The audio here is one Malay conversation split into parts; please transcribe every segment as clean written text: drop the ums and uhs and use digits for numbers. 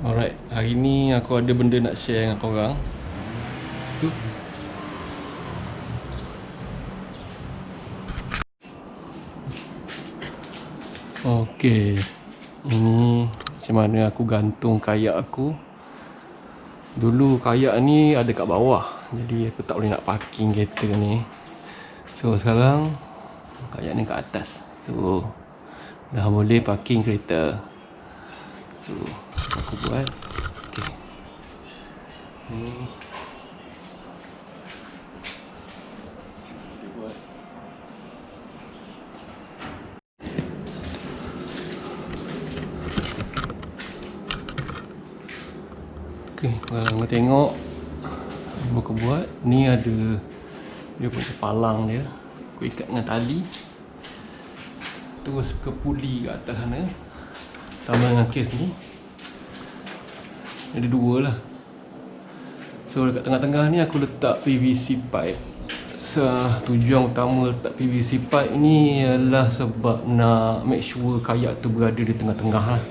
Alright, hari ni aku ada benda nak share dengan korang. Tu. Okey. Ini macam mana aku gantung kayak aku. Dulu kayak ni ada kat bawah, jadi aku tak boleh nak parking kereta ni. So sekarang kayak ni kat atas. So dah boleh parking kereta. So aku buat. Okey. Ni dia buat. Okey, kalau tengok aku buat ni ada dia punya palang dia. Aku ikat dengan tali terus ke puli kat atas sana. Sama dengan kes ni. Ada dua lah. So dekat tengah-tengah ni aku letak PVC pipe. Tujuan utama letak PVC pipe ni ialah sebab nak make sure kayak tu berada di tengah-tengah lah.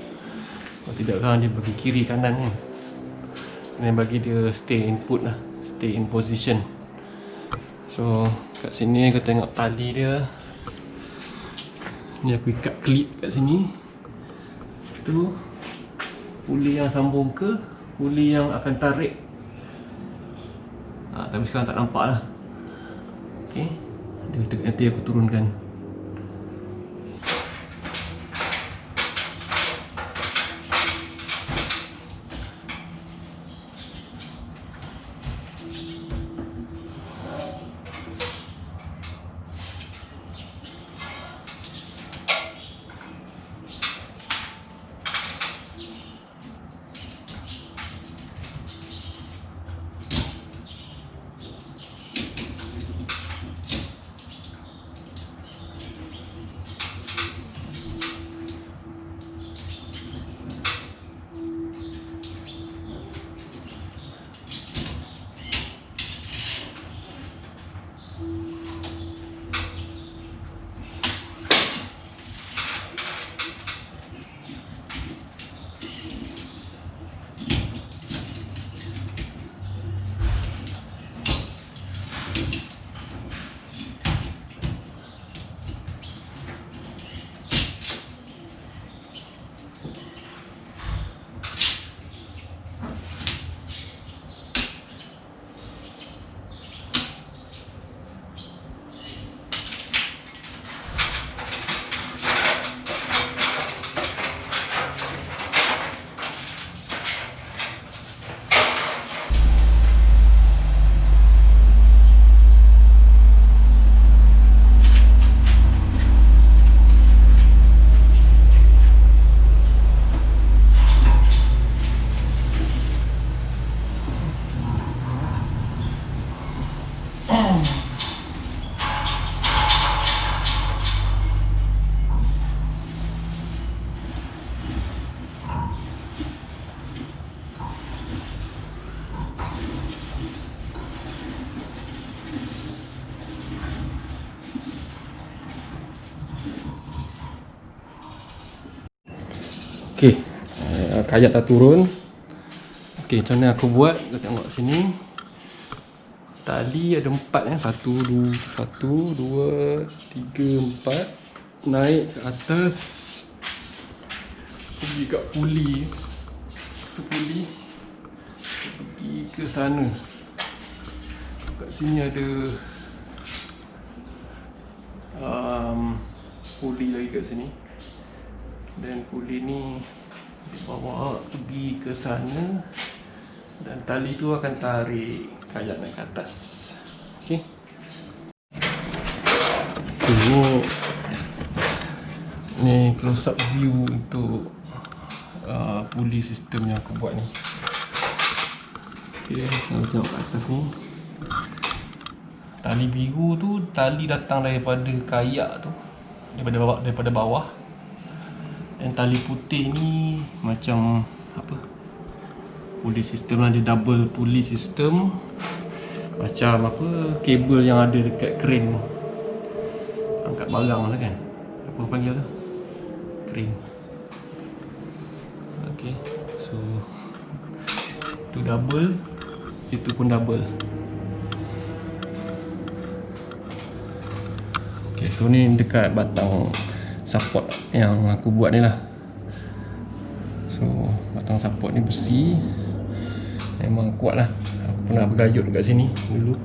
Kalau tidak kan dia bagi kiri kanan kan. Kena bagi dia stay in put lah, stay in position. So kat sini aku tengok tali dia. Ni aku ikat klip kat sini. Tu puli yang sambung ke puli yang akan tarik. Tapi sekarang tak nampak lah. Okay, nanti aku turunkan. Okey, kayak dah turun. Okey, macam mana aku buat? Kita tengok sini. Tali ada 4 kan. 1, 2, 3, 4. Naik ke atas. Pergi kat puli. Itu puli. Pergi ke sana. Kat sini ada puli lagi kat sini. Dan puli ni dibawa pergi ke sana. Dan tali tu akan tarik kayak naik ke atas. Okey. Ni close up view untuk puli sistem yang aku buat ni. Okey, kita tengok kat atas ni. Tali biru tu tali datang daripada kayak tu, daripada bawah. Dan tali putih ni macam apa? Pulley system lah, dia double pulley system. Macam apa? Kabel yang ada dekat crane angkat barang lah kan. Apa panggil tu? Crane. Okay, so Situ double, situ pun double. Okay, so ni dekat batang support yang aku buat ni lah. So batang support ni besi, memang kuat lah. Aku pernah bergayut dekat sini dulu.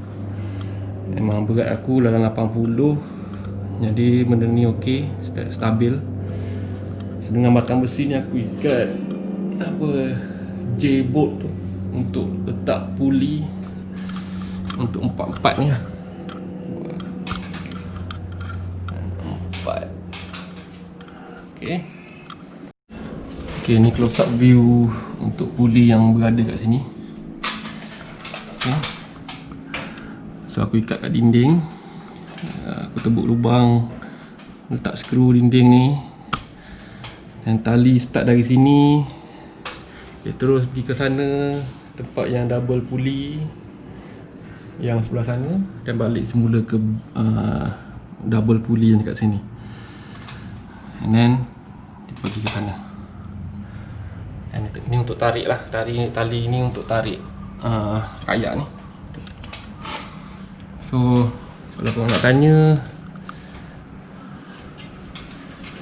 Memang berat aku dalam 80. Jadi benda ni okey, stabil. So, dengan batang besi ni aku ikat J-bolt tu untuk letak puli untuk empat-empat ni lah. Empat. Okay, ni close up view untuk puli yang berada kat sini. Okay. So aku ikat kat dinding. Aku tebuk lubang, letak skru dinding ni. Dan tali start dari sini, dia terus pergi ke sana, tempat yang double puli yang sebelah sana, dan balik semula ke double puli yang dekat sini. And then dia pergi ke sana. Dan ni untuk tarik lah, tali ni untuk tarik kayak ni. So kalau korang nak tanya,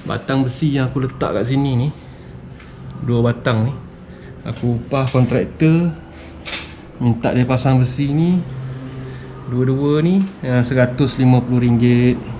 batang besi yang aku letak kat sini ni, 2 batang ni, aku upah kontraktor, minta dia pasang besi ni, dua-dua ni RM150.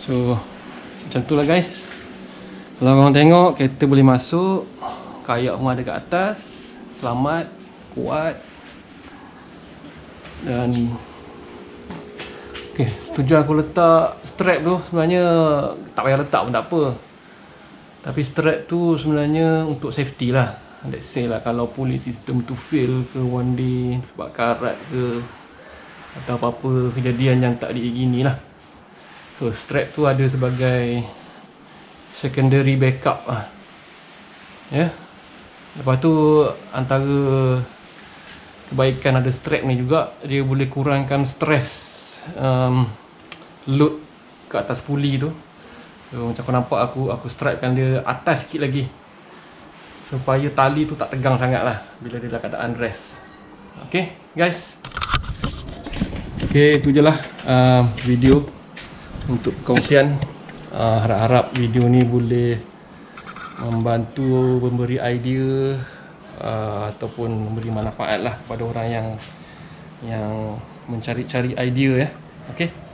So macam tu lah guys. Kalau korang tengok, kereta boleh masuk. kayak rumah dekat atas. Selamat, kuat. Dan tujuan aku letak strap tu sebenarnya tak payah letak pun tak apa. Tapi strap tu sebenarnya untuk safety lah. Let's say lah kalau pulley system tu fail ke one day sebab karat ke atau apa-apa kejadian yang tak diingini lah. So strap tu ada sebagai secondary backup lah. Ya. Lepas tu antara kebaikan ada strap ni juga, dia boleh kurangkan stres load ke atas pulley tu. So macam kau nampak aku strapkan dia atas sikit lagi supaya tali tu tak tegang sangat lah bila dia dalam keadaan rest. Okay guys, okay itu je lah video untuk perkongsian. Harap-harap video ni boleh membantu memberi idea ataupun memberi manfaat lah kepada orang yang mencari-cari idea ya. Okay.